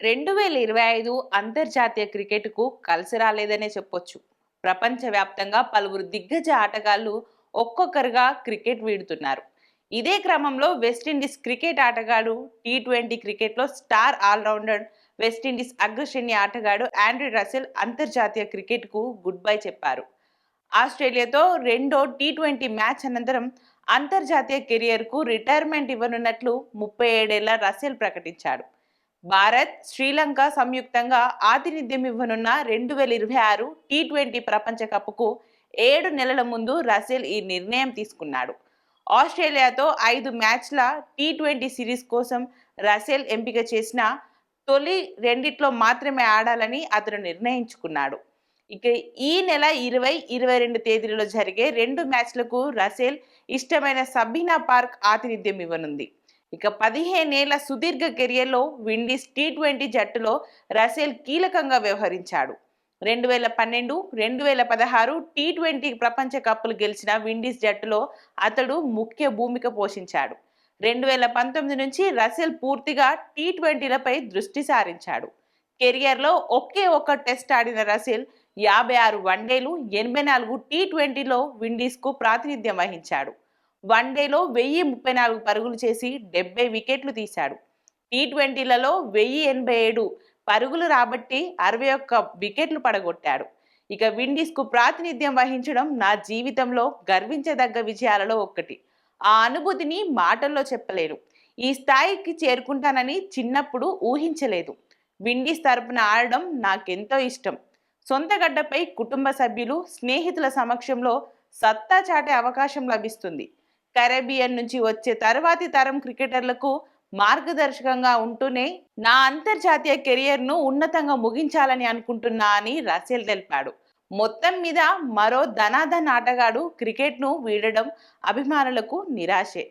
2025 అంతర్జాతీయ క్రికెట్‌కు కలిసి రాలేదనే చెప్పొచ్చు. ప్రపంచవ్యాప్తంగా పలువురు దిగ్గజ ఆటగాళ్లు ఒక్కొక్కరుగా క్రికెట్ వీడుతున్నారు. ఇదే క్రమంలో వెస్టిండీస్ క్రికెట్ ఆటగాడు టీ20 క్రికెట్‌లో స్టార్ ఆల్రౌండర్ వెస్టిండీస్ అగ్రశ్రేణి ఆటగాడు ఆండ్రే రసెల్ అంతర్జాతీయ క్రికెట్‌కు గుడ్ బై చెప్పారు. ఆస్ట్రేలియాతో రెండో టీ20 మ్యాచ్ అనంతరం అంతర్జాతీయ కెరియర్‌కు రిటైర్మెంట్ ఇవ్వనున్నట్లు 37 ఏళ్ల రసెల్ ప్రకటించాడు. భారత్, శ్రీలంక సంయుక్తంగా ఆతిథ్యం ఇవ్వనున్న 2026 టీ20 ప్రపంచ కప్‌కు 7 నెలల ముందు రసెల్ ఈ నిర్ణయం తీసుకున్నాడు. ఆస్ట్రేలియాతో 5 మ్యాచ్ల టీ20 సిరీస్ కోసం రసెల్ ఎంపిక చేసిన తొలి రెండిట్లో మాత్రమే ఆడాలని అతను నిర్ణయించుకున్నాడు. ఇక ఈ నెల 20, 22 తేదీలలో జరిగే 2 మ్యాచ్లకు రసెల్ ఇష్టమైన సబీనా పార్క్ ఆతిథ్యం ఇవ్వనుంది. ఇక 15 ఏళ్ల సుదీర్ఘ కెరియర్లో విండీస్ టీ20 జట్టులో రసెల్ కీలకంగా వ్యవహరించాడు. 2012, 2016 టీ20 ప్రపంచ కప్పులు గెలిచిన విండీస్ జట్టులో అతడు ముఖ్య భూమిక పోషించాడు. 2019 నుంచి రసెల్ పూర్తిగా టీ20లపై దృష్టి సారించాడు. కెరియర్లో ఒకే ఒక్క టెస్ట్ ఆడిన రసెల్ 56 వన్డేలు, 84 టీ20లో విండీస్కు ప్రాతినిధ్యం వహించాడు. వన్డేలో 1034 పరుగులు చేసి 70 వికెట్లు తీశాడు. టీ20లలో 1087 పరుగులు రాబట్టి 61 వికెట్లు పడగొట్టాడు. ఇక విండీస్కు ప్రాతినిధ్యం వహించడం నా జీవితంలో గర్వించదగ్గ విజయాలలో ఒక్కటి. ఆ అనుభూతిని మాటల్లో చెప్పలేను. ఈ స్థాయికి చేరుకుంటానని చిన్నప్పుడు ఊహించలేదు. విండీస్ తరపున ఆడడం నాకెంతో ఇష్టం. సొంత గడ్డపై కుటుంబ సభ్యులు, స్నేహితుల సమక్షంలో సత్తా చాటే అవకాశం లభిస్తుంది. కరేబియన్ నుంచి వచ్చే తర్వాతి తరం క్రికెటర్లకు మార్గదర్శకంగా ఉంటూనే నా అంతర్జాతీయ కెరియర్ను ఉన్నతంగా ముగించాలని అనుకుంటున్నా అని రసెల్ తెలిపాడు. మొత్తం మీద మరో ధనాధన్ ఆటగాడు క్రికెట్ను వీడడం అభిమానులకు నిరాశే.